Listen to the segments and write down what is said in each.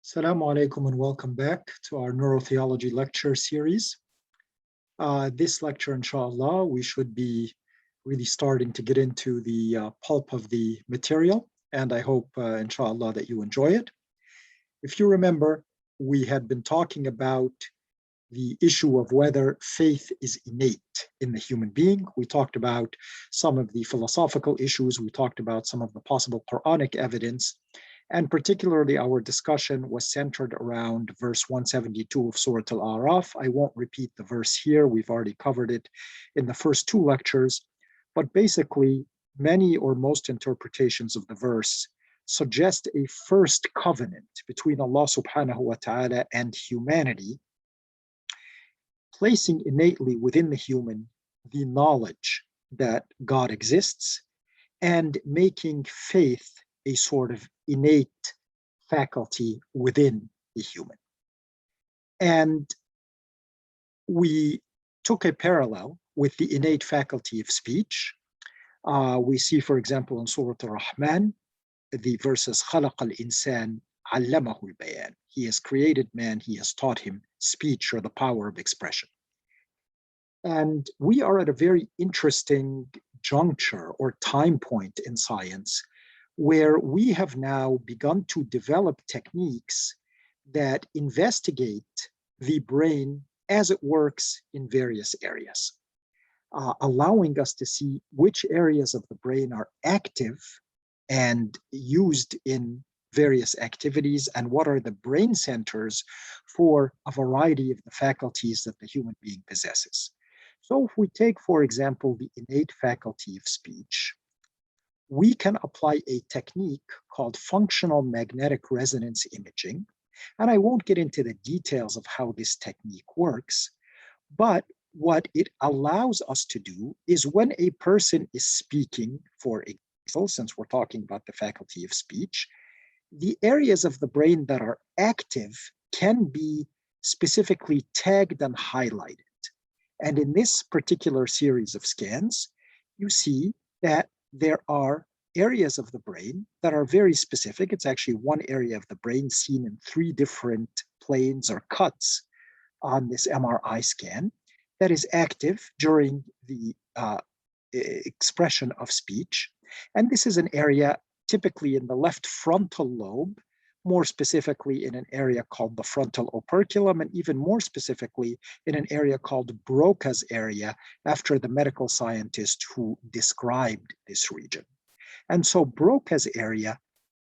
Assalamu alaikum and welcome back to our Neurotheology lecture series. This lecture, inshallah, we should be really starting to get into the pulp of the material, and I hope, inshallah, that you enjoy it. If you remember, we had been talking about the issue of whether faith is innate in the human being. We talked about some of the philosophical issues. We talked about some of the possible Quranic evidence. And particularly, our discussion was centered around verse 172 of Surah Al-A'raf. I won't repeat the verse here. We've already covered it in the first two lectures. But basically, many or most interpretations of the verse suggest a first covenant between Allah subhanahu wa ta'ala and humanity, placing innately within the human the knowledge that God exists and making faith a sort of innate faculty within the human. And we took a parallel with the innate faculty of speech. We see, for example, in Surah Ar-Rahman, the verses, خَلَقَ الْإِنسَانِ عَلَّمَهُ الْبَيَانِ. He has created man, he has taught him speech or the power of expression. And we are at a very interesting juncture or time point in science where we have now begun to develop techniques that investigate the brain as it works in various areas, allowing us to see which areas of the brain are active and used in various activities, and what are the brain centers for a variety of the faculties that the human being possesses. So if we take, for example, the innate faculty of speech, we can apply a technique called functional magnetic resonance imaging. And I won't get into the details of how this technique works, but what it allows us to do is when a person is speaking, for example, since we're talking about the faculty of speech, the areas of the brain that are active can be specifically tagged and highlighted. And in this particular series of scans, you see that there are areas of the brain that are very specific. It's actually one area of the brain seen in three different planes or cuts on this MRI scan that is active during the expression of speech. And this is an area typically in the left frontal lobe, more specifically in an area called the frontal operculum, and even more specifically in an area called Broca's area, after the medical scientist who described this region. And so Broca's area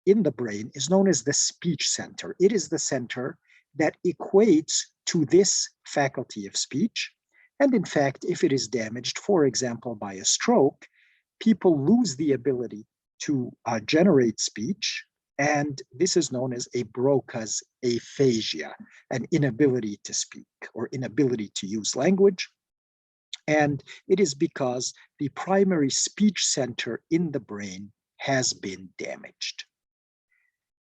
in the brain is known as the speech center. It is the center that equates to this faculty of speech. And in fact, if it is damaged, for example, by a stroke, people lose the ability to generate speech. And this is known as a Broca's aphasia, an inability to speak or inability to use language. And it is because the primary speech center in the brain has been damaged.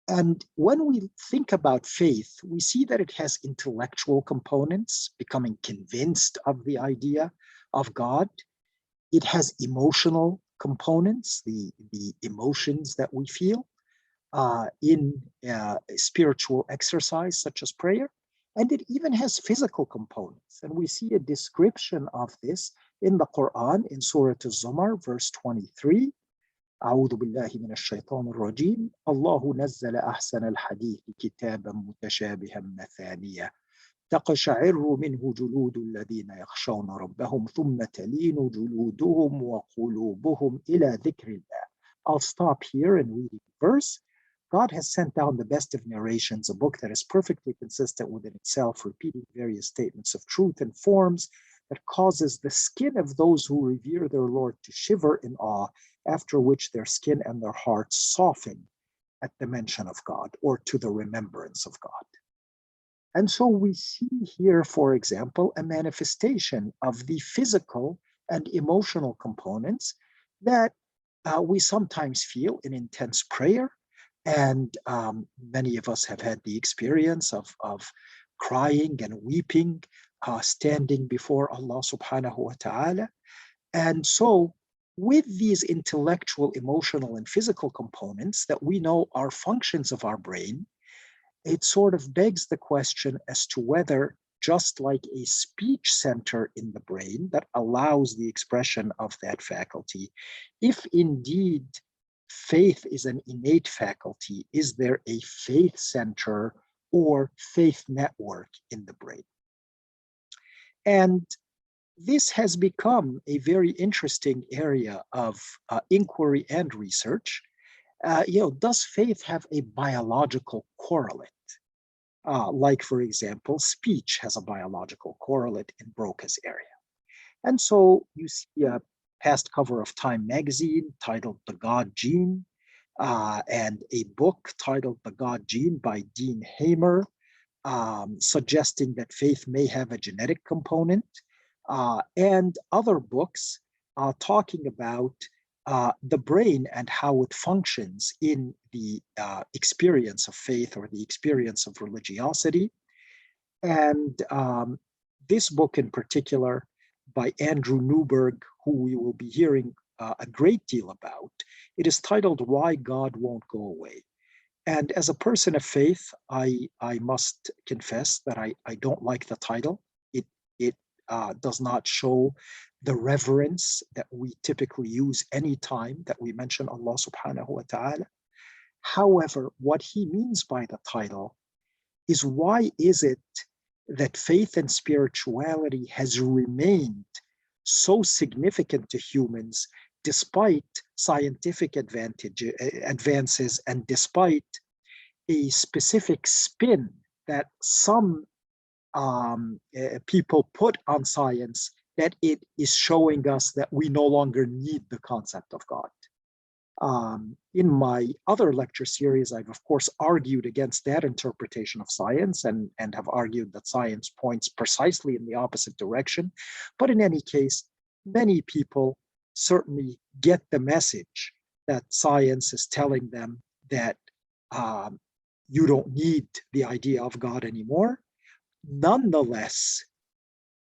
And when we think about faith, we see that it has intellectual components, becoming convinced of the idea of God. It has emotional components, the emotions that we feel in spiritual exercise, such as prayer. And it even has physical components. And we see a description of this in the Quran in Surah Al-Zumar, verse 23. أعوذ بالله من الشيطان الرجيم الله نزل أحسن الحديث كتابا متشابها مثانية تقشعر منه جلود الذين يخشون ربهم ثم تلين جلودهم وقلوبهم إلى ذكر الله. I'll stop here and read the verse. God has sent down the best of narrations, a book that is perfectly consistent within itself, repeating various statements of truth and forms that causes the skin of those who revere their Lord to shiver in awe, after which their skin and their hearts soften at the mention of God or to the remembrance of God. And so we see here, for example, a manifestation of the physical and emotional components that we sometimes feel in intense prayer. And many of us have had the experience of crying and weeping, standing before Allah subhanahu wa ta'ala. And so with these intellectual, emotional, and physical components that we know are functions of our brain, it sort of begs the question as to whether, just like a speech center in the brain that allows the expression of that faculty, if indeed faith is an innate faculty, is there a faith center or faith network in the brain? And this has become a very interesting area of inquiry and research. Does faith have a biological correlate? Like, for example, speech has a biological correlate in Broca's area. And so you see a past cover of Time magazine titled The God Gene, and a book titled The God Gene by Dean Hamer, suggesting that faith may have a genetic component, and other books talking about the brain and how it functions in the experience of faith or the experience of religiosity. And this book in particular by Andrew Newberg, who we will be hearing a great deal about, it is titled Why God Won't Go Away. And as a person of faith, I must confess that I don't like the title. It does not show the reverence that we typically use anytime that we mention Allah subhanahu wa ta'ala. However, what he means by the title is, why is it that faith and spirituality has remained so significant to humans despite scientific advances and despite a specific spin that some people put on science, that it is showing us that we no longer need the concept of God. In my other lecture series, I've of course argued against that interpretation of science and have argued that science points precisely in the opposite direction. But in any case, many people certainly get the message that science is telling them that you don't need the idea of God anymore. Nonetheless,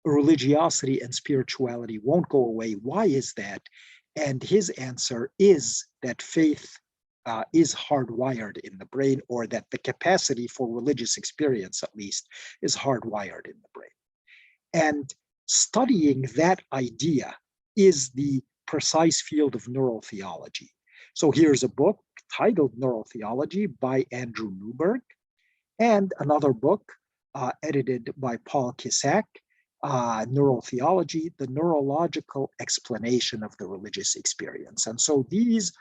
religiosity and spirituality won't go away. Why is that? And his answer is that faith is hardwired in the brain, or that the capacity for religious experience, at least, is hardwired in the brain. And studying that idea is the precise field of neurotheology. So here's a book titled Neurotheology by Andrew Newberg, and another book edited by Paul Kisak, Neurotheology, the neurological explanation of the religious experience. And so these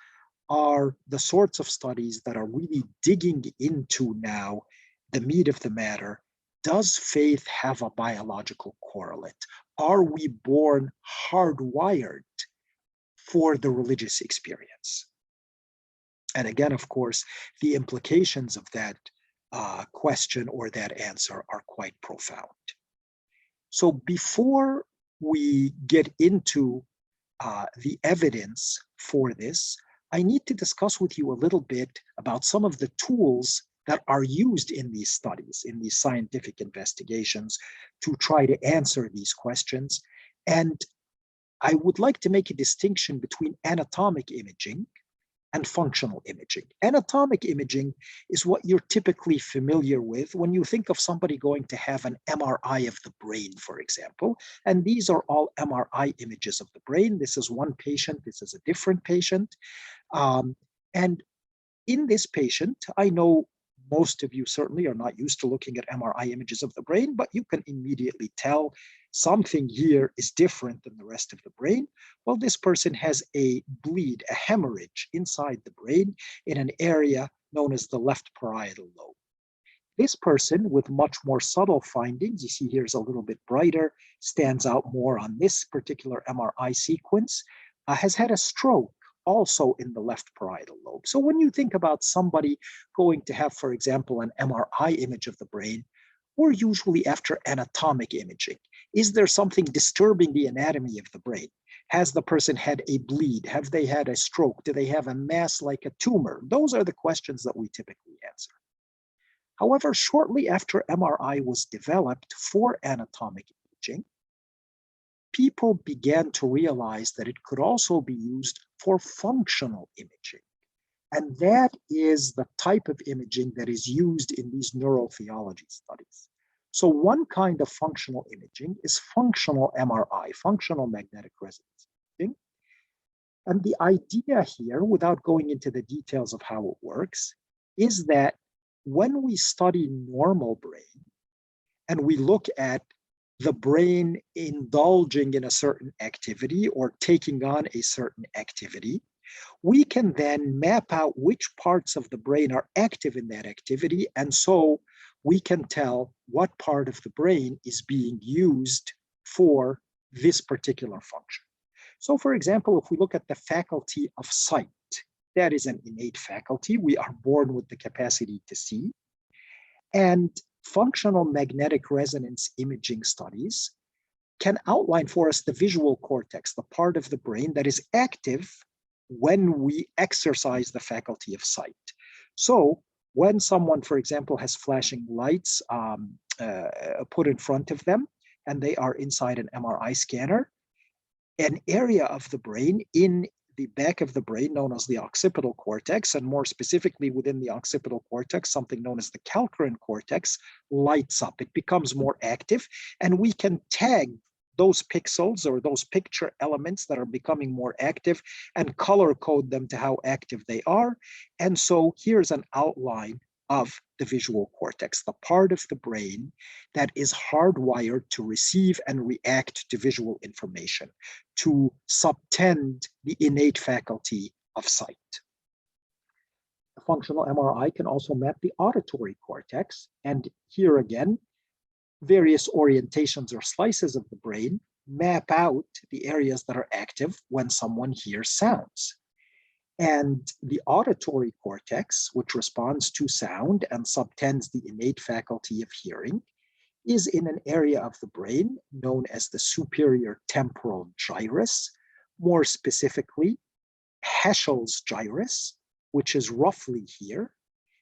are the sorts of studies that are really digging into now the meat of the matter. Does faith have a biological correlate? Are we born hardwired for the religious experience? And again, of course, the implications of that question or that answer are quite profound. So before we get into the evidence for this, I need to discuss with you a little bit about some of the tools that are used in these studies, in these scientific investigations, to try to answer these questions. And I would like to make a distinction between anatomic imaging and functional imaging. Anatomic imaging is what you're typically familiar with when you think of somebody going to have an MRI of the brain, for example. And these are all MRI images of the brain. This is one patient, this is a different patient. And in this patient, I know most of you certainly are not used to looking at MRI images of the brain, but you can immediately tell something here is different than the rest of the brain. Well, this person has a bleed, a hemorrhage inside the brain in an area known as the left parietal lobe. This person with much more subtle findings, you see here's a little bit brighter, stands out more on this particular MRI sequence, has had a stroke also in the left parietal lobe. So when you think about somebody going to have, for example, an MRI image of the brain, we're usually after anatomic imaging. Is there something disturbing the anatomy of the brain? Has the person had a bleed? Have they had a stroke? Do they have a mass like a tumor? Those are the questions that we typically answer. However, shortly after MRI was developed for anatomic imaging, people began to realize that it could also be used for functional imaging. And that is the type of imaging that is used in these neurotheology studies. So one kind of functional imaging is functional MRI, functional magnetic resonance imaging. And the idea here, without going into the details of how it works, is that when we study normal brain and we look at the brain indulging in a certain activity or taking on a certain activity, we can then map out which parts of the brain are active in that activity. And so we can tell what part of the brain is being used for this particular function. So for example, if we look at the faculty of sight, that is an innate faculty. We are born with the capacity to see. And functional magnetic resonance imaging studies can outline for us the visual cortex, the part of the brain that is active when we exercise the faculty of sight. So when someone, for example, has flashing lights put in front of them and they are inside an MRI scanner, an area of the brain in the back of the brain known as the occipital cortex, and more specifically within the occipital cortex, something known as the calcarine cortex, lights up. It becomes more active, and we can tag those pixels or those picture elements that are becoming more active and color code them to how active they are. And so here's an outline of the visual cortex, the part of the brain that is hardwired to receive and react to visual information, to subtend the innate faculty of sight. A functional MRI can also map the auditory cortex, and here again, various orientations or slices of the brain map out the areas that are active when someone hears sounds. And the auditory cortex, which responds to sound and subtends the innate faculty of hearing, is in an area of the brain known as the superior temporal gyrus, more specifically, Heschel's gyrus, which is roughly here.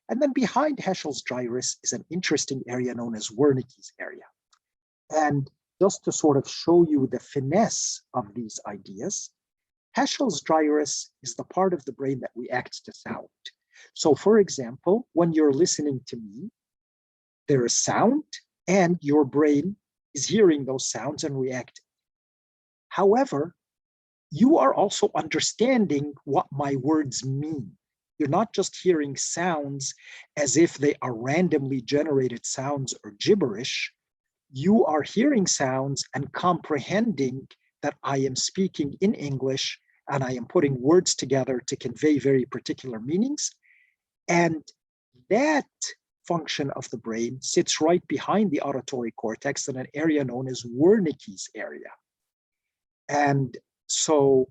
And then behind Heschel's gyrus is an interesting area known as Wernicke's area. And just to sort of show you the finesse of these ideas, Heschel's gyrus is the part of the brain that reacts to sound. So for example, when you're listening to me, there is sound and your brain is hearing those sounds and reacting. However, you are also understanding what my words mean. You're not just hearing sounds as if they are randomly generated sounds or gibberish. You are hearing sounds and comprehending that I am speaking in English and I am putting words together to convey very particular meanings. And that function of the brain sits right behind the auditory cortex in an area known as Wernicke's area. And so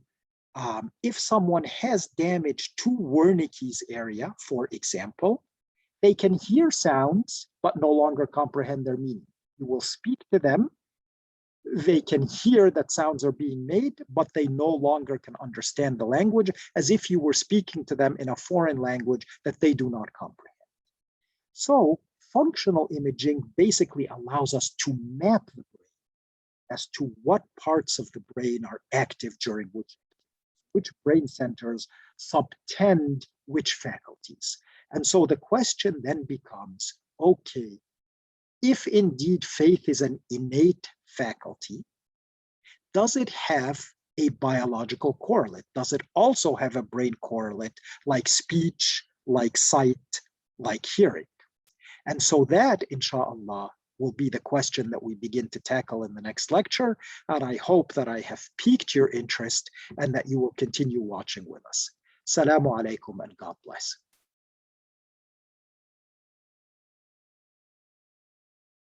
if someone has damage to Wernicke's area, for example, they can hear sounds, but no longer comprehend their meaning. You will speak to them. They can hear that sounds are being made, but they no longer can understand the language, as if you were speaking to them in a foreign language that they do not comprehend. So functional imaging basically allows us to map the brain as to what parts of the brain are active during which brain centers subtend which faculties. And so the question then becomes, okay, if indeed faith is an innate faculty, does it have a biological correlate? Does it also have a brain correlate like speech, like sight, like hearing? And so that, inshallah, will be the question that we begin to tackle in the next lecture. And I hope that I have piqued your interest and that you will continue watching with us. Assalamu alaikum and God bless.